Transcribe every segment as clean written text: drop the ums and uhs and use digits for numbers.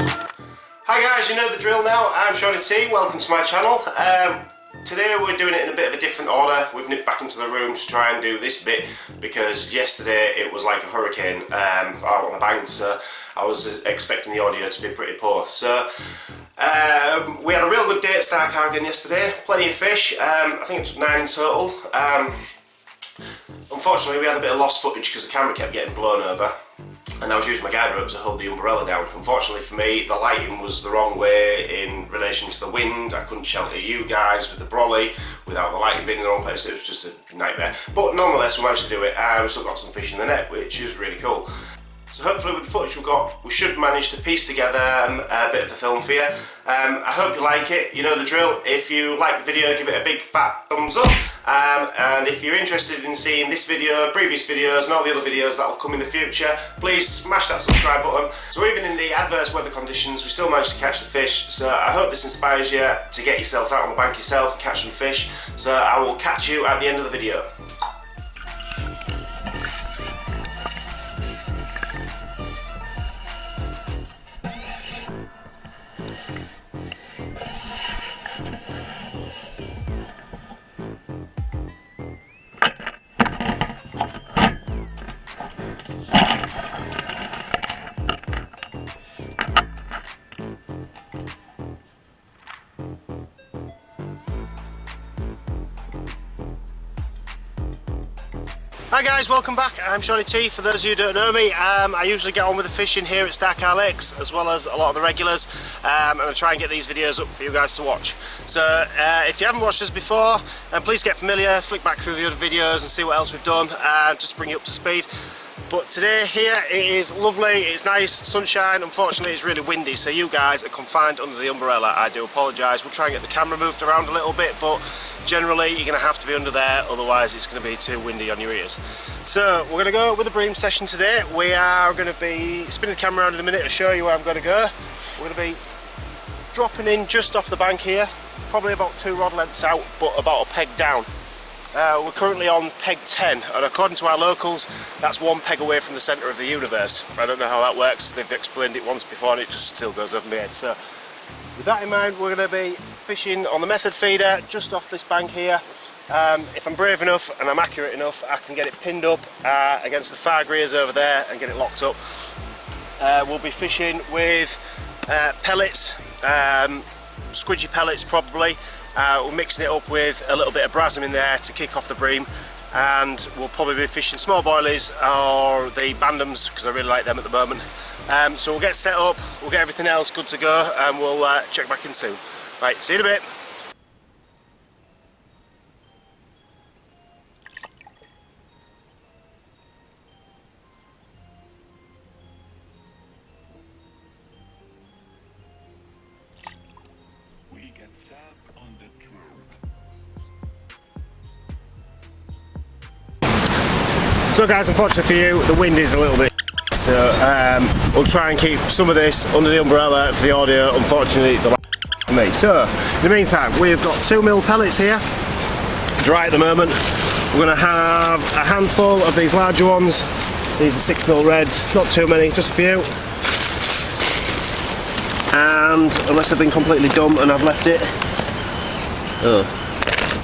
Hi guys, you know the drill now. I'm Seanie.T, welcome to my channel. Today we're doing it in a bit of a different order. We've nipped back into the room to try and do this bit because yesterday it was like a hurricane out on the banks, so I was expecting the audio to be pretty poor. So we had a real good day at Starcarr again yesterday, plenty of fish. I think it took 9 in total. Unfortunately we had a bit of lost footage because the camera kept getting blown over. And I was using my guide rope to hold the umbrella down. Unfortunately for me, the lighting was the wrong way in relation to the wind. I couldn't shelter you guys with the brolly without the lighting being in the wrong place. It was just a nightmare. But nonetheless, we managed to do it, and we still got some fish in the net, which is really cool. So hopefully with the footage we've got, we should manage to piece together a bit of a film for you. I hope you like it. You know the drill. If you like the video, give it a big fat thumbs up. And if you're interested in seeing this video, previous videos and all the other videos that will come in the future, please smash that subscribe button. So even in the adverse weather conditions, we still managed to catch the fish. So I hope this inspires you to get yourselves out on the bank yourself and catch some fish. So I will catch you at the end of the video. Hi guys, welcome back. I'm Seanie.T. For those of you who don't know me, I usually get on with the fishing here at Starcarr Lakes as well as a lot of the regulars, and I try and get these videos up for you guys to watch. So if you haven't watched us before, please get familiar, flick back through the other videos and see what else we've done, just to bring you up to speed. But today here it is lovely, it's nice, sunshine. Unfortunately it's really windy, so you guys are confined under the umbrella. I do apologise. We'll try and get the camera moved around a little bit, but generally you're going to have to be under there, otherwise it's going to be too windy on your ears. So we're going to go with the Bream session today. We are going to be spinning the camera around in a minute to show you where I'm going to go. We're going to be dropping in just off the bank here, probably about 2 rod lengths out, but about a peg down. We're currently on peg 10, and according to our locals, that's 1 peg away from the centre of the universe. I don't know how that works. They've explained it once before and it just still goes over my head. So with that in mind, we're going to be fishing on the method feeder just off this bank here. If I'm brave enough and I'm accurate enough, I can get it pinned up against the far greers over there and get it locked up. We'll be fishing with pellets, squidgy pellets probably. We're mixing it up with a little bit of brasm in there to kick off the bream, and we'll probably be fishing small boilies or the bandams because I really like them at the moment. So we'll get set up, we'll get everything else good to go, and we'll check back in soon. Right, see you in a bit. So guys, unfortunately for you, the wind is a little bit, so we'll try and keep some of this under the umbrella for the audio. Unfortunately, the for me. So in the meantime, we've got 2mm pellets here, dry at the moment. We're going to have a handful of these larger ones. These are 6mm reds, not too many, just a few. And unless I've been completely dumb and I've left it.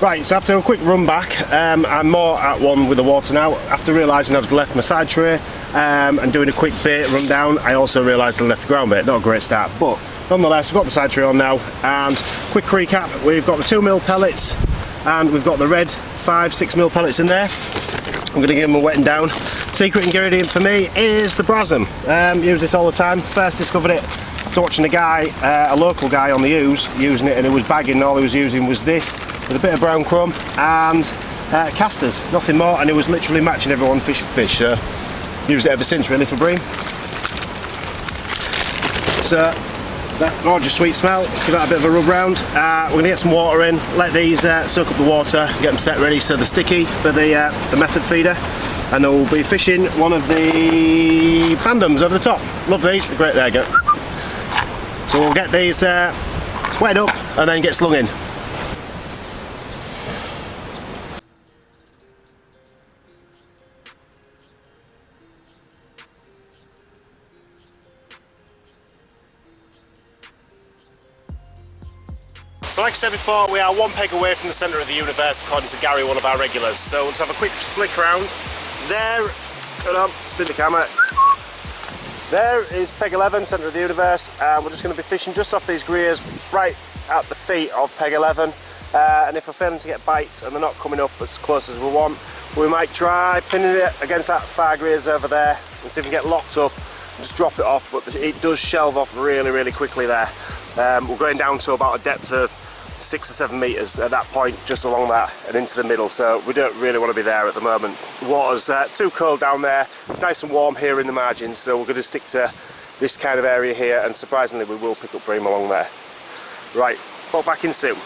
Right, so after a quick run back, I'm more at one with the water now. After realising I'd left my side tray and doing a quick bait run down, I also realised I left the ground bait. Not a great start, but nonetheless, we've got the side tray on now. And quick recap, we've got the 2mm pellets and we've got the red 6mm pellets in there. I'm going to give them a wetting down. Secret ingredient for me is the brasm. Use this all the time. First discovered it after watching a guy, a local guy on the Ouse, using it, and he was bagging. All he was using was this with a bit of brown crumb and casters, nothing more, and it was literally matching everyone fish for fish. So used it ever since really for bream. So that gorgeous sweet smell, give that a bit of a rub round. We're going to get some water in, let these soak up the water, get them set ready so they're sticky for the method feeder, and then we'll be fishing one of the bandams over the top. Love these, they're great. There you go. So we'll get these wet up and then get slung in. So like I said before, we are one peg away from the centre of the universe according to Gary, one of our regulars. So let's have a quick flick around. There, hold on, spin the camera. There is peg 11, centre of the universe, and we're just going to be fishing just off these greers right at the feet of peg 11. And if we're failing to get bites and they're not coming up as close as we want, we might try pinning it against that far greers over there and see if we can get locked up and just drop it off, but it does shelve off really quickly there. We're going down to about a depth of 6 or 7 metres at that point, just along that and into the middle, so we don't really want to be there at the moment. The water's too cold down there. It's nice and warm here in the margins, so we're going to stick to this kind of area here, and surprisingly we will pick up bream along there. Right, pop back in soon.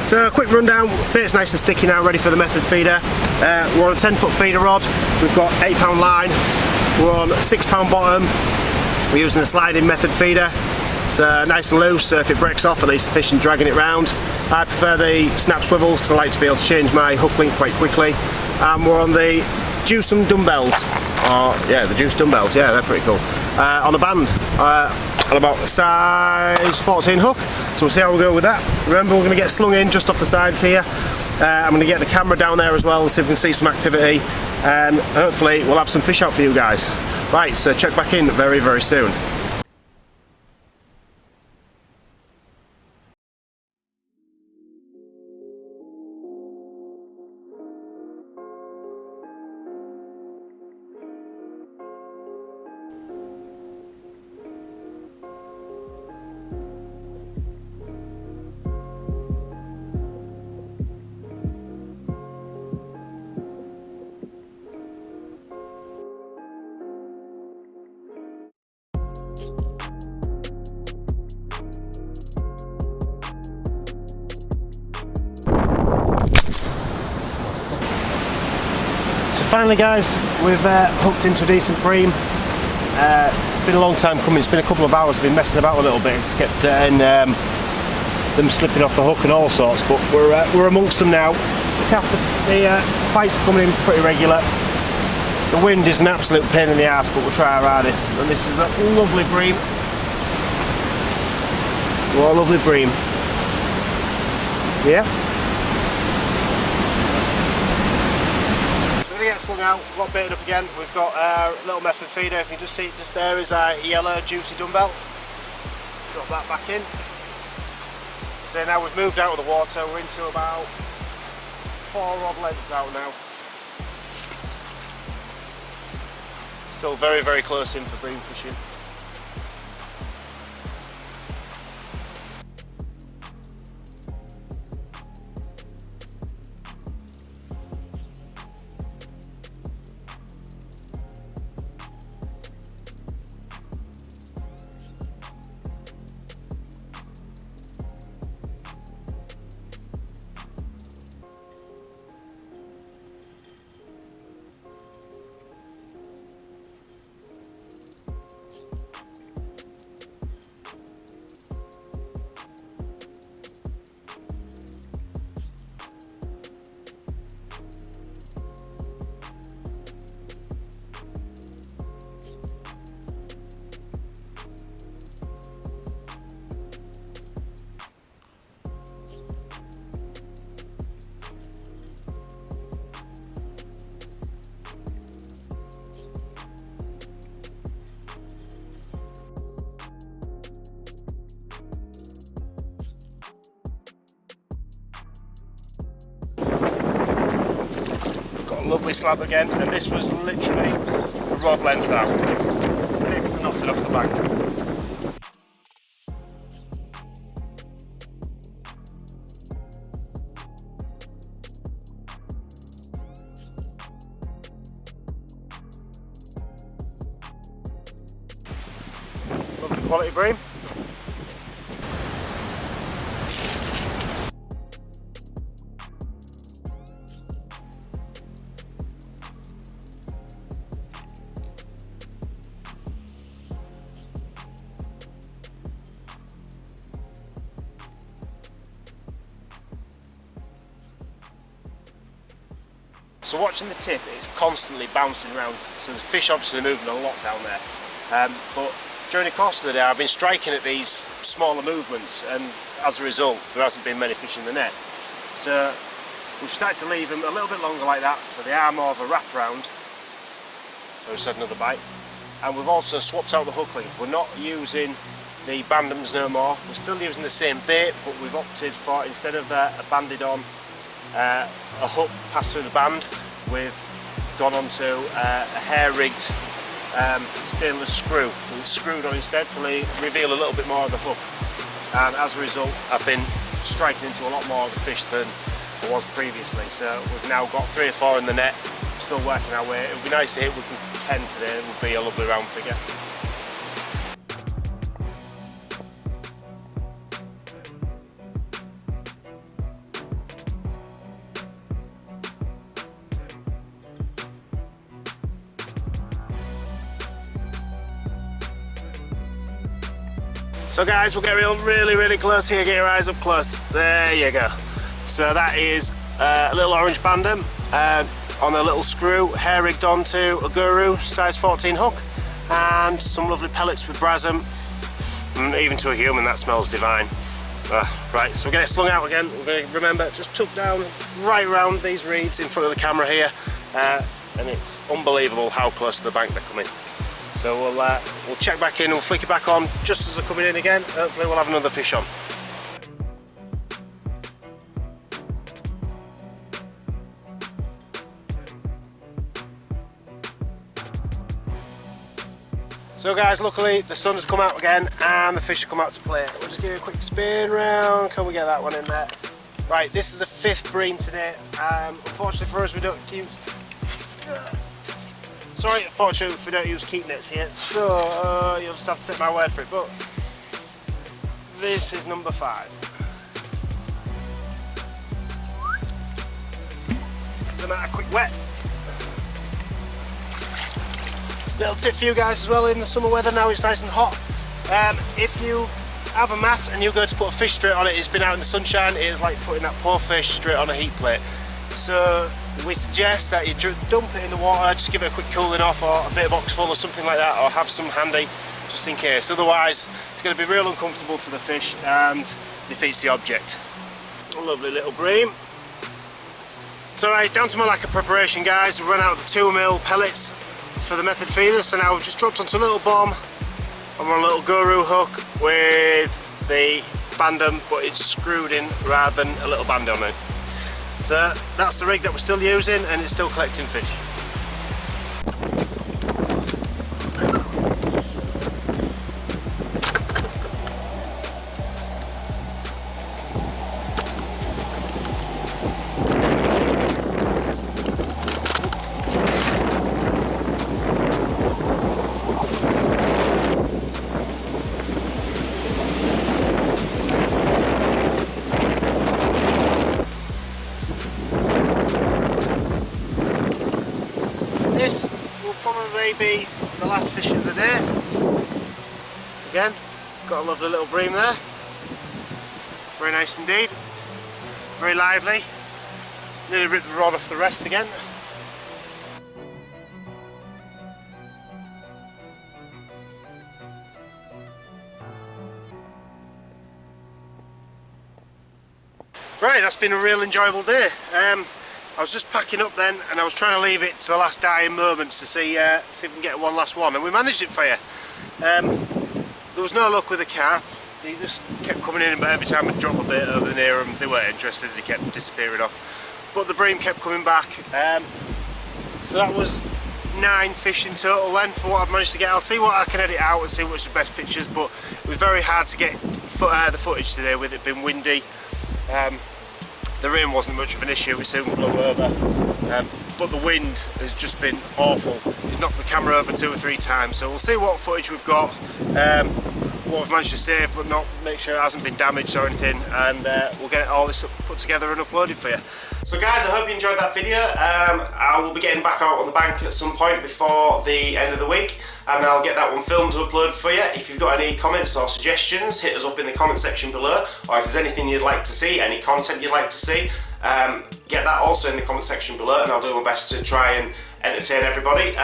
So a quick rundown, bait's nice and sticky now, ready for the method feeder. We're on a 10-foot feeder rod, we've got 8-pound line, we're on a 6-pound bottom, we're using a sliding method feeder. It's nice and loose, so if it breaks off at least the fish and dragging it round. I prefer the snap swivels because I like to be able to change my hook link quite quickly. And we're on the Juice'em dumbbells, yeah, the Juice dumbbells, yeah, they're pretty cool. On a band. On about a size 14 hook, so we'll see how we go with that. Remember, we're going to get slung in just off the sides here. I'm going to get the camera down there as well and see if we can see some activity, and hopefully we'll have some fish out for you guys. Right, so check back in very soon. Finally guys, we've hooked into a decent bream. It's been a long time coming, it's been a couple of hours, I've been messing about a little bit, just kept getting them slipping off the hook and all sorts, but we're amongst them now. The bites are coming in pretty regular. The wind is an absolute pain in the arse, but we'll try our hardest. And this is a lovely bream. What a lovely bream. Yeah? Get slung out, we've got baited up again. We've got a little method feeder. If you just see it, just there is a yellow juicy dumbbell. Drop that back in. So now we've moved out of the water, we're into about 4 rod lengths out now. Still very close in for bream fishing. Lovely slab again, and this was literally a rod length out. Next to knocked it off the bank. Lovely quality bream. So watching the tip, it's constantly bouncing around. So the fish obviously moving a lot down there. But during the course of the day, I've been striking at these smaller movements, and as a result, there hasn't been many fish in the net. So we've started to leave them a little bit longer like that, so they are more of a wraparound. So we've had another bite. And we've also swapped out the hook link. We're not using the bandams no more. We're still using the same bait, but we've opted for, instead of a banded on, a hook passed through the band, we've gone onto a hair-rigged stainless screw. It's screwed on instead to reveal a little bit more of the hook. And as a result, I've been striking into a lot more of the fish than I was previously. So we've now got 3 or 4 in the net, still working our way. It would be nice to hit with 10 today, it would be a lovely round figure. So guys, we'll get really close here, get your eyes up close. There you go. So that is a little orange bandam on a little screw, hair rigged onto a guru size 14 hook, and some lovely pellets with brasem. Even to a human, that smells divine. Right, so we're going to get slung out again. We're going to remember, just tuck down right around these reeds in front of the camera here, and it's unbelievable how close to the bank they're coming. So we'll check back in, we'll flick it back on just as they're coming in again. Hopefully we'll have another fish on. So guys, luckily the sun has come out again and the fish have come out to play. We'll just give it a quick spin round. Can we get that one in there? Right, this is the 5th bream today. Unfortunately for us, we don't use... Sorry, unfortunately we don't use keep nets here, so you'll just have to take my word for it, but this is number 5. Give them out a quick wet. Little tip for you guys as well, in the summer weather now it's nice and hot. If you have a mat and you go to put a fish straight on it, it's been out in the sunshine, it is like putting that poor fish straight on a heat plate. So we suggest that you dump it in the water, just give it a quick cooling off, or a bit of ox full or something like that, or have some handy just in case. Otherwise it's going to be real uncomfortable for the fish and defeats the object. A lovely little bream. So right, down to my lack of preparation guys, we ran out of the 2mm pellets for the method feeder, so now we've just dropped onto a little bomb and we're on a little guru hook with the bandam, but it's screwed in rather than a little band on it. So that's the rig that we're still using and it's still collecting fish. This will probably be the last fish of the day. Again, got a lovely little bream there. Very nice indeed. Very lively. Nearly ripped the rod off the rest again. Right, that's been a real enjoyable day. I was just packing up then and I was trying to leave it to the last dying moments to see if we can get one last one, and we managed it for you. There was no luck with the carp. They just kept coming in, but every time I'd drop a bit over near them they weren't interested, they kept disappearing off. But the bream kept coming back. So that was 9 fish in total then for what I've managed to get. I'll see what I can edit out and see what's the best pictures, but it was very hard to get the footage today with it being windy. The rain wasn't much of an issue, it soon blew over, but the wind has just been awful. It's knocked the camera over 2 or 3 times, so we'll see what footage we've got, what we've managed to save, but not make sure it hasn't been damaged or anything, and we'll get all this put together and uploaded for you. So guys, I hope you enjoyed that video. I will be getting back out on the bank at some point before the end of the week, and I'll get that one filmed and uploaded for you. If you've got any comments or suggestions, hit us up in the comment section below, or if there's anything you'd like to see, any content you'd like to see, get that also in the comment section below, and I'll do my best to try and entertain everybody.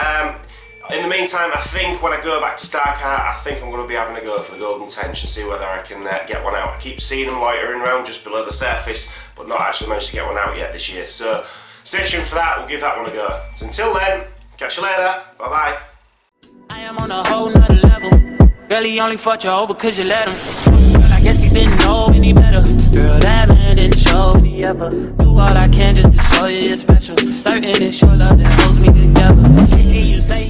In the meantime, I think when I go back to Starcarr, I think I'm going to be having a go for the golden tench and see whether I can get one out. I keep seeing them loitering around just below the surface, but not actually managed to get one out yet this year. So stay tuned for that, we'll give that one a go. So until then, catch you later, bye bye. I am on a whole nother level. Girl, he only fucked you over cause you let him. Girl, I guess he didn't know any better. Girl, that man didn't show me ever. Do all I can just to show you you're special. Certain it's your love that holds me together. You say